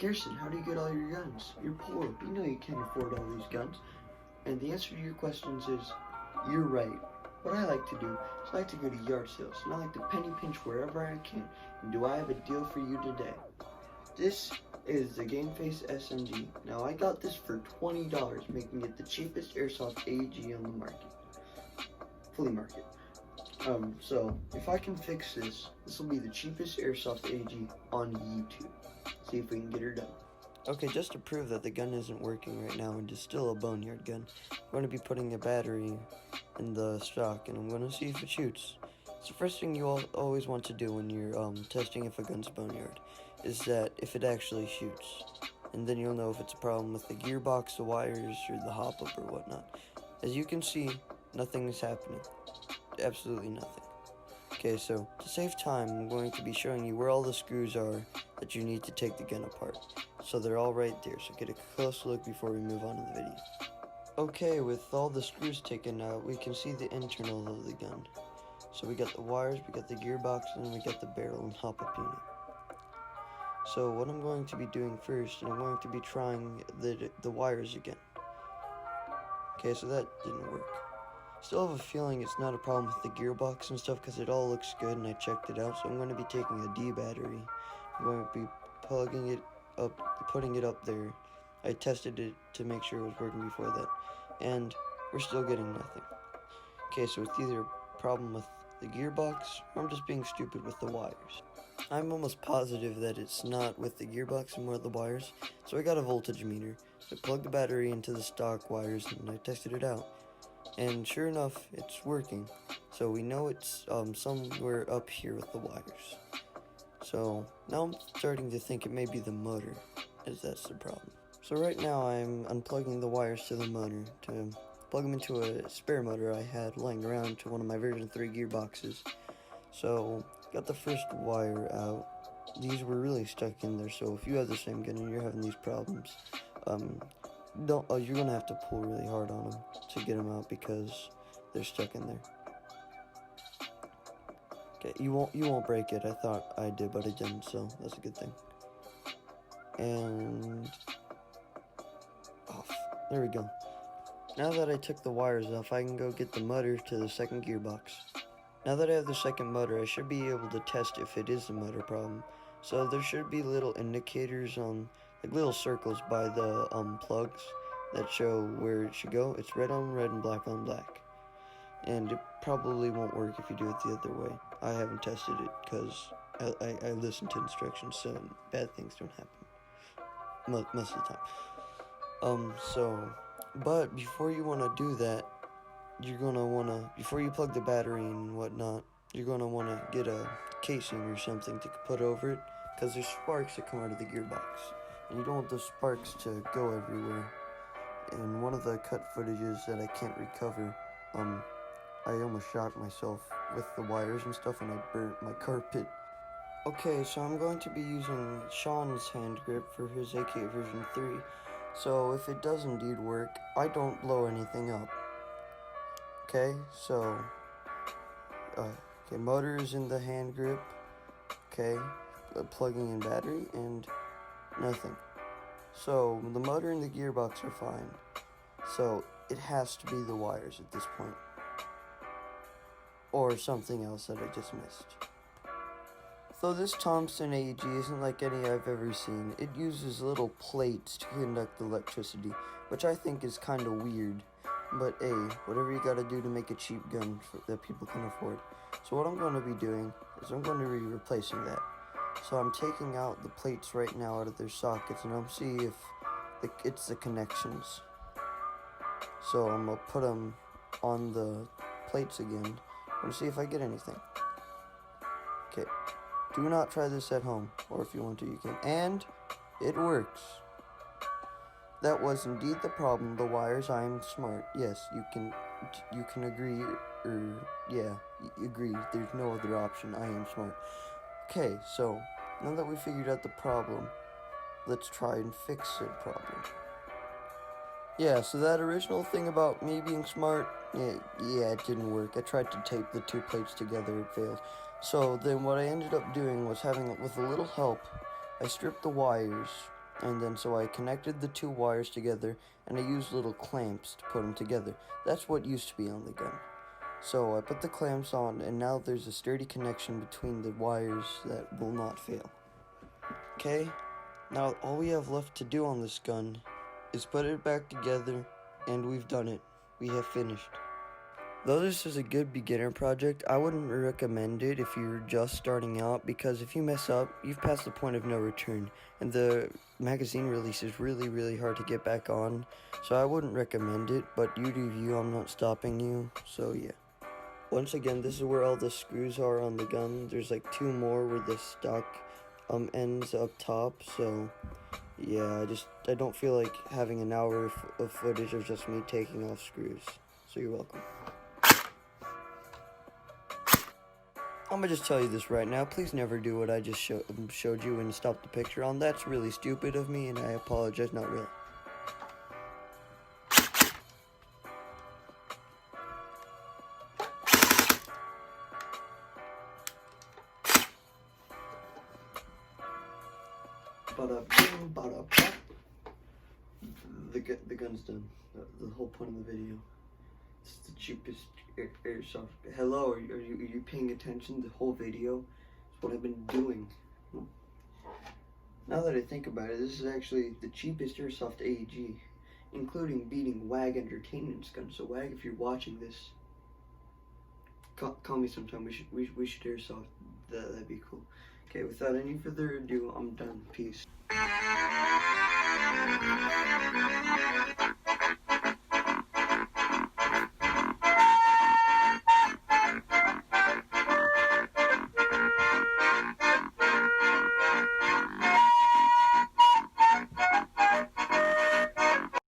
Garrison, how do you get all your guns? You're poor. You know you can't afford all these guns. And the answer to your questions is, you're right. What I like to do is I like to go to yard sales, and I like to penny pinch wherever I can. And do I have a deal for you today? This is the Game Face SMG. Now I got this for $20, making it the cheapest airsoft AG on the market. Flea market. So if I can fix this, this will be the cheapest airsoft AG on YouTube. See if we can get her done. Okay, just to prove that the gun isn't working right now and is still a boneyard gun, I'm going to be putting a battery in the stock and I'm going to see if it shoots. It's the first thing you always want to do when you're testing if a gun's boneyard, is that if it actually shoots. And then you'll know if it's a problem with the gearbox, the wires, or the hop-up or whatnot. As you can see, nothing is happening. Absolutely nothing. Okay, so to save time, I'm going to be showing you where all the screws are that you need to take the gun apart. So they're all right there, so get a close look before we move on to the video. Okay, with all the screws taken out, we can see the internal of the gun. So we got the wires, we got the gearbox, and we got the barrel and hop-up unit. So what I'm going to be doing first, I'm going to be trying the wires again. Okay, so that didn't work. Still have a feeling it's not a problem with the gearbox and stuff because it all looks good and I checked it out. So I'm going to be taking a D battery. I'm going to be plugging it up, putting it up there. I tested it to make sure it was working before that. And we're still getting nothing. Okay, so it's either a problem with the gearbox or I'm just being stupid with the wires. I'm almost positive that it's not with the gearbox and more the wires. So I got a voltage meter. So I plugged the battery into the stock wires and I tested it out. And sure enough, it's working. So we know it's somewhere up here with the wires. So now I'm starting to think it may be the motor, as that's the problem. So right now I'm unplugging the wires to the motor to plug them into a spare motor I had lying around to one of my version 3 gearboxes. So got the first wire out. These were really stuck in there, so if you have the same gun and you're having these problems, you're gonna have to pull really hard on them to get them out because they're stuck in there. Okay, you won't break it. I thought I did, but I didn't, so that's a good thing. And off. There we go. Now that I took the wires off, I can go get the motor to the second gearbox. Now that I have the second motor, I should be able to test if it is the motor problem. So there should be little indicators on, like little circles by the plugs that show where it should go. It's red on red and black on black. And it probably won't work if you do it the other way. I haven't tested it because I listen to instructions, so bad things don't happen most of the time. But before you want to do that, you're gonna wanna, before you plug the battery and whatnot, you're gonna wanna get a casing or something to put over it, because there's sparks that come out of the gearbox, and you don't want those sparks to go everywhere. In one of the cut footages that I can't recover, I almost shocked myself with the wires and stuff, and I burnt my carpet. Okay, so I'm going to be using Sean's hand grip for his AK version 3, so if it does indeed work, I don't blow anything up. Okay, so, motor is in the hand grip, okay, plugging in battery, and nothing. So, the motor and the gearbox are fine, so it has to be the wires at this point, or something else that I just missed. Though this Thompson AEG isn't like any I've ever seen, it uses little plates to conduct electricity, which I think is kind of weird. But hey, whatever you gotta do to make a cheap gun that people can afford. So what I'm going to be doing is I'm going to be replacing that. So I'm taking out the plates right now out of their sockets and I'll see if it's the connections. So I'm gonna put them on the plates again and see if I get anything. Okay, do not try this at home, or if you want to you can. And it works. That was indeed the problem, the wires. I am smart. Yes, you can agree, agree. There's no other option. I am smart. Okay, so now that we figured out the problem, let's try and fix said problem. Yeah, so that original thing about me being smart, yeah, it didn't work. I tried to tape the two plates together, it failed. So then what I ended up doing was with a little help, I stripped the wires And then so I connected the two wires together, and I used little clamps to put them together. That's what used to be on the gun. So I put the clamps on, and now there's a sturdy connection between the wires that will not fail. Okay, now all we have left to do on this gun is put it back together, and we've done it. We have finished. Though this is a good beginner project, I wouldn't recommend it if you're just starting out, because if you mess up, you've passed the point of no return, and the magazine release is really hard to get back on, so I wouldn't recommend it, but you do you, I'm not stopping you, so yeah. Once again, this is where all the screws are on the gun. There's like 2 more where the stock ends up top, so yeah, I don't feel like having an hour of footage of just me taking off screws, so you're welcome. I'm gonna just tell you this right now, please never do what I just showed you and stop the picture on. That's really stupid of me, and I apologize, not really. The gun's done. The whole point of the video. It's the cheapest airsoft. Hello, are you paying attention? The whole video is what I've been doing. Now that I think about it, this is actually the cheapest airsoft AEG, including beating WAG Entertainment's gun. So WAG, if you're watching this, call me sometime. We should airsoft. That'd be cool. Okay, without any further ado, I'm done. Peace.